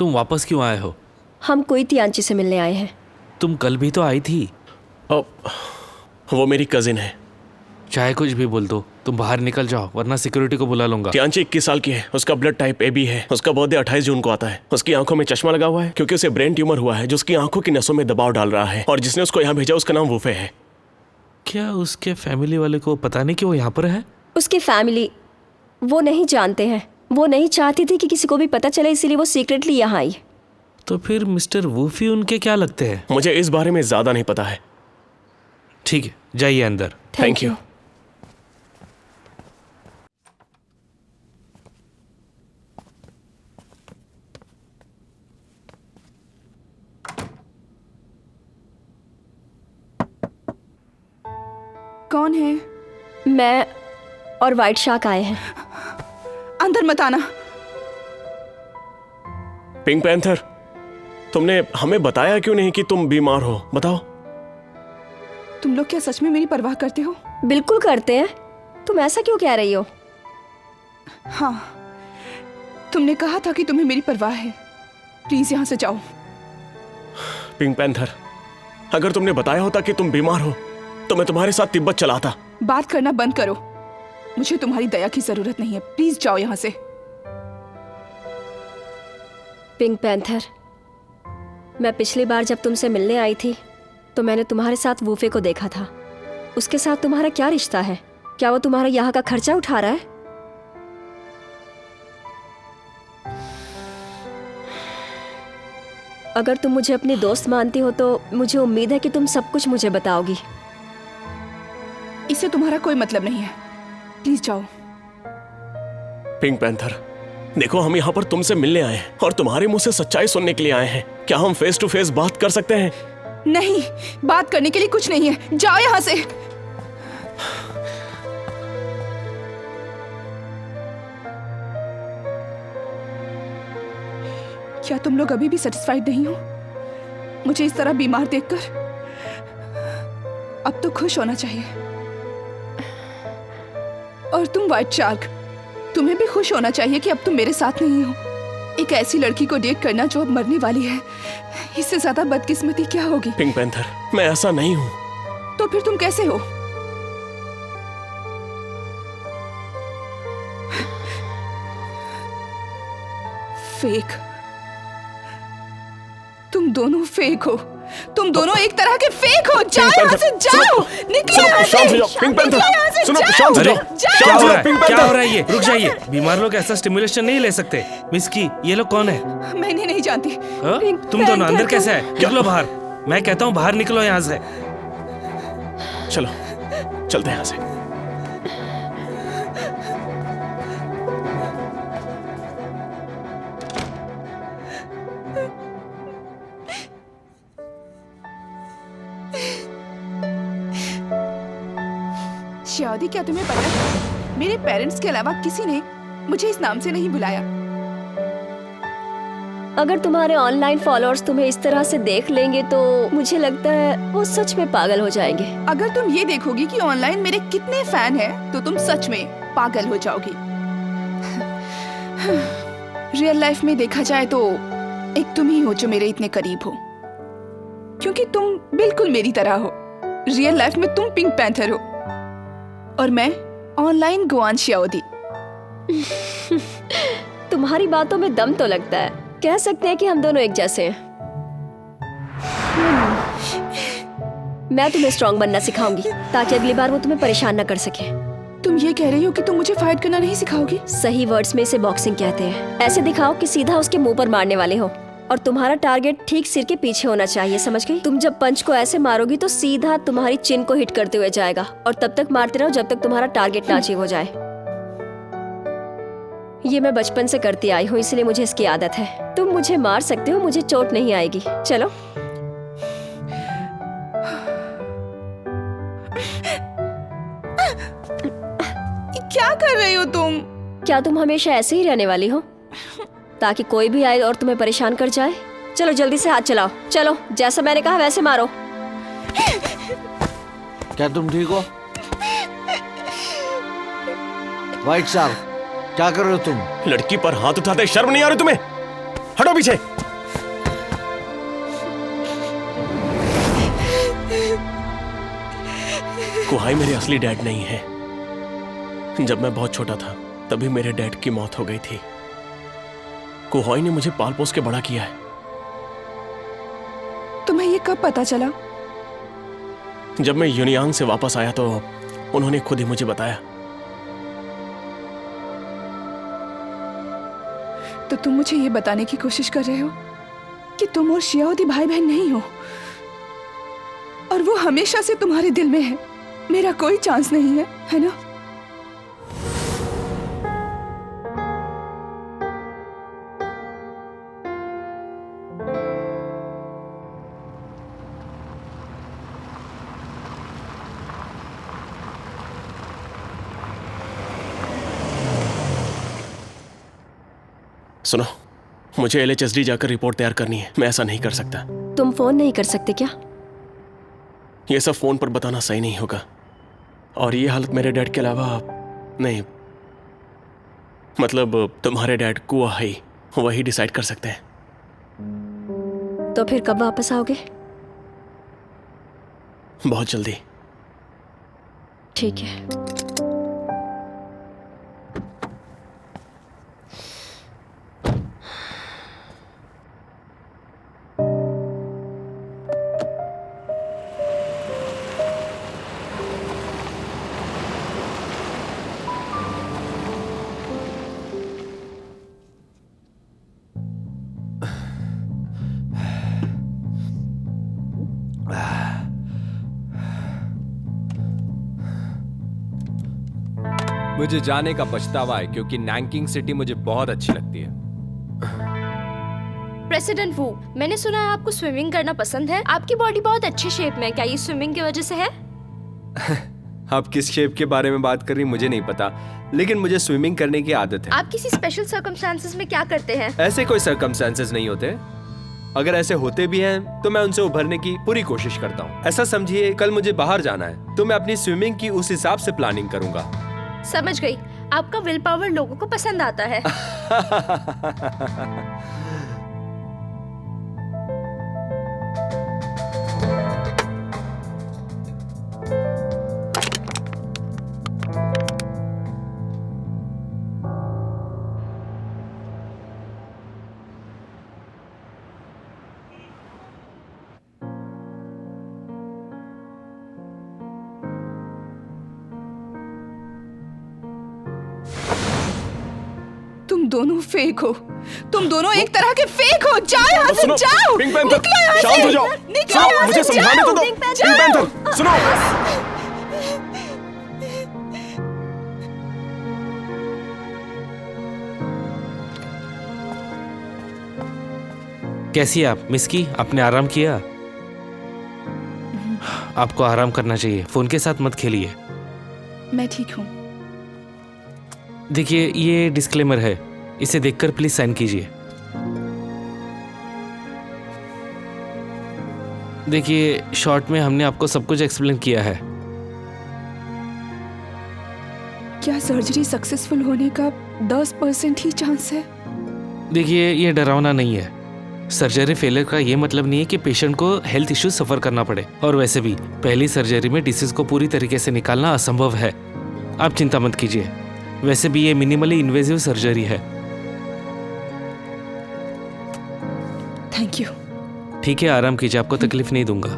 तुम वापस क्यों आए हो? हम कोई तियांची से मिलने आए हैं। तुम कल भी तो आई थी। वो मेरी कजिन है। चाहे कुछ भी बोल दो, तुम बाहर निकल जाओ वरना सिक्योरिटी को बुला लूंगा। तियांची 21 साल की है, उसका ब्लड टाइप AB है। उसका बर्थडे 28 जून को आता है। उसकी आंखों में चश्मा लगा हुआ है क्योंकि उसे ब्रेन ट्यूमर हुआ है जो उसकी आंखों की नसों में दबाव डाल रहा है। और जिसने उसको यहाँ भेजा उसका नाम वूफे है। क्या उसके फैमिली वाले को पता नहीं कि वो यहाँ पर है? उसकी फैमिली वो नहीं जानते हैं। वो नहीं चाहती थी कि किसी को भी पता चले, इसीलिए वो सीक्रेटली यहाँ आई। तो फिर मिस्टर वूफी उनके क्या लगते हैं? मुझे इस बारे में ज्यादा नहीं पता है। ठीक है, जाइए अंदर। Thank you. कौन है? मैं और वाइट शार्क आए हैं। अंदर मत आना। पिंक पैंथर, तुमने हमें बताया क्यों नहीं कि तुम बीमार हो? बताओ। तुम लोग क्या सच में मेरी परवाह करते हो? बिल्कुल करते हैं। तुम ऐसा क्यों कह रही हो? हाँ, तुमने कहा था कि तुम्हें मेरी परवाह है। प्लीज यहाँ से जाओ। पिंक पैंथर, अगर तुमने बताया होता कि तुम बीमार हो तो मैं तुम्हारे साथ तिब्बत चलाता। बात करना बंद करो। मुझे तुम्हारी दया की जरूरत नहीं है। प्लीज जाओ यहाँ से। पिंक पैंथर, मैं पिछली बार जब तुमसे मिलने आई थी तो मैंने तुम्हारे साथ वूफे को देखा था। उसके साथ तुम्हारा क्या रिश्ता है? क्या वो तुम्हारा यहाँ का खर्चा उठा रहा है? अगर तुम मुझे अपनी दोस्त मानती हो तो मुझे उम्मीद है कि तुम सब कुछ मुझे बताओगी। इससे तुम्हारा कोई मतलब नहीं है। प्लीज जाओ। पिंक पैंथर, देखो हम यहाँ पर तुमसे मिलने आए हैं और तुम्हारे मुंह से सच्चाई सुनने के लिए आए हैं। क्या हम फेस टू फेस बात कर सकते हैं? नहीं, बात करने के लिए कुछ नहीं है। जाओ यहाँ से। क्या तुम लोग अभी भी सेटिस्फाइड नहीं हो मुझे इस तरह बीमार देखकर? अब तो खुश होना चाहिए। और तुम व्हाइट शार्क, तुम्हें भी खुश होना चाहिए कि अब तुम मेरे साथ नहीं हो। एक ऐसी लड़की को डेट करना जो अब मरने वाली है, इससे ज्यादा बदकिस्मती क्या होगी? पिंक पैंथर, मैं ऐसा नहीं हूं। तो फिर तुम कैसे हो? फेक। तुम दोनों फेक हो। तुम दोनों एक तरह के फेक हो। जाओ यहाँ से, जाओ। निकलो यहाँ से। शांत हो जाओ पिंक पैंथर। सुनो, शांत हो जाओ। क्या हो रहा है? क्या हो रहा है ये? रुक जाइए। बीमार लोग ऐसा स्टिमुलेशन नहीं ले सकते। मिस्की, ये लोग कौन है? मैं इन्हें नहीं जानती। तुम दोनों अंदर कैसे है? निकलो बाहर। मैं कहता हूँ बाहर निकलो यहाँ से। चलो चलते हैं यहाँ से। शादी, क्या तुम्हें पता है मेरे पेरेंट्स के अलावा किसी ने मुझे इस नाम से नहीं बुलाया। अगर तुम्हारे ऑनलाइन फॉलोअर्स तुम्हें इस तरह से देख लेंगे तो मुझे लगता है वो सच में पागल हो जाएंगे। अगर तुम ये देखोगी कि ऑनलाइन मेरे कितने फैन हैं, तो तुम सच में पागल हो जाओगी। रियल लाइफ में देखा जाए तो एक तुम ही हो जो मेरे इतने करीब हो, क्योंकि तुम बिल्कुल मेरी तरह हो। रियल लाइफ में तुम पिंक पैंथर हो और मैं ऑनलाइन गुआन शियाओदी। तुम्हारी बातों में दम तो लगता है। कह सकते हैं कि हम दोनों एक जैसे हैं। मैं तुम्हें स्ट्रांग बनना सिखाऊंगी ताकि अगली बार वो तुम्हें परेशान न कर सके। तुम ये कह रही हो कि तुम मुझे फाइट करना नहीं सिखाओगी? सही वर्ड्स में इसे बॉक्सिंग कहते हैं। ऐसे दिखाओ कि सीधा उसके मुंह पर मारने वाले हो और तुम्हारा टारगेट ठीक सिर के पीछे होना चाहिए, समझ गई? तुम जब पंच को ऐसे मारोगी तो सीधा तुम्हारी चिन को हिट करते हुए जाएगा और तब तक मारते रहो जब तक तुम्हारा टारगेट ना अचीव हो जाए। ये मैं बचपन से करती आई हूँ, इसलिए मुझे इसकी आदत है। तुम मुझे मार सकते हो, मुझे चोट नहीं आएगी। चलो। क्या कर रही हो तुम? क्या तुम हमेशा ऐसे ही रहने वाली हो ताकि कोई भी आए और तुम्हें परेशान कर जाए? चलो जल्दी से हाथ चलाओ। चलो, जैसा मैंने कहा वैसे मारो। क्या तुम ठीक हो? व्हाइट शार्क, क्या कर रहे हो तुम? लड़की पर हाथ उठाते शर्म नहीं आ रही तुम्हें? हटो पीछे। कुहाई मेरे असली डैड नहीं है। जब मैं बहुत छोटा था तभी मेरे डैड की मौत हो गई थी। कुहाई ने मुझे पाल पोस के बड़ा किया है। तुम्हें ये कब पता चला? जब मैं यूनियांग से वापस आया तो उन्होंने खुद ही मुझे बताया। तो तुम मुझे ये बताने की कोशिश कर रहे हो कि तुम और शियाओदी भाई बहन नहीं हो, और वो हमेशा से तुम्हारे दिल में है। मेरा कोई चांस नहीं है, है ना? सुनो, मुझे LHSD जाकर रिपोर्ट तैयार करनी है। मैं ऐसा नहीं कर सकता। तुम फोन नहीं कर सकते क्या? ये सब फोन पर बताना सही नहीं होगा, और ये हालत मेरे डैड के अलावा नहीं, मतलब तुम्हारे डैड कुहाई वही डिसाइड कर सकते हैं। तो फिर कब वापस आओगे? बहुत जल्दी। ठीक है। मुझे जाने का पछतावा है क्योंकि नैंकिंग सिटी मुझे बहुत अच्छी लगती है। प्रेसिडेंट वू, मैंने सुना है आपको स्विमिंग करना पसंद है। आपकी बॉडी बहुत अच्छी शेप में है, क्या ये स्विमिंग की वजह से है? आप किस शेप के बारे में बात कर रही मुझे नहीं पता, लेकिन मुझे स्विमिंग करने की आदत है। आप किसी स्पेशल सर्कमस्टांसेस में क्या करते हैं? ऐसे कोई सर्कमस्टांसेस नहीं होते। अगर ऐसे होते भी हैं तो मैं उनसे उभरने की पूरी कोशिश करता हूँ। ऐसा समझिए कल मुझे बाहर जाना है तो मैं अपनी स्विमिंग की उस हिसाब से प्लानिंग करूंगा। समझ गई। आपका विल पावर लोगों को पसंद आता है। तुम दोनों फेक हो। तुम दोनों एक तरह के फेक हो। जाओ यहाँ से, सुनो, जाओ। पिंक पैंथर, निकलो यहाँ शांत से। हो जाओ। निकलो सुनो, यहाँ मुझे से, समझाने तो जाओ। दो। पिंक पिंक पैंथर, सुनो। कैसी है आप मिस्की? आपने आराम किया? आपको आराम करना चाहिए, फोन के साथ मत खेलिए। मैं ठीक हूँ। देखिए ये डिस्क्लेमर है, इसे देखकर प्लीज साइन कीजिए। देखिए शॉर्ट में हमने आपको सब कुछ एक्सप्लेन किया है। क्या सर्जरी सक्सेसफुल होने का 10% ही चांस है? देखिए ये डरावना नहीं है। सर्जरी फेलियर का ये मतलब नहीं है कि पेशेंट को हेल्थ इश्यूज सफर करना पड़े, और वैसे भी पहली सर्जरी में डिसीज को पूरी तरीके से निकालना असंभव है। आप चिंता मत कीजिए। वैसे भी ये मिनिमली इन्वेजिव सर्जरी है। Thank you. ठीक है, आराम कीजिए, आपको तकलीफ नहीं दूंगा।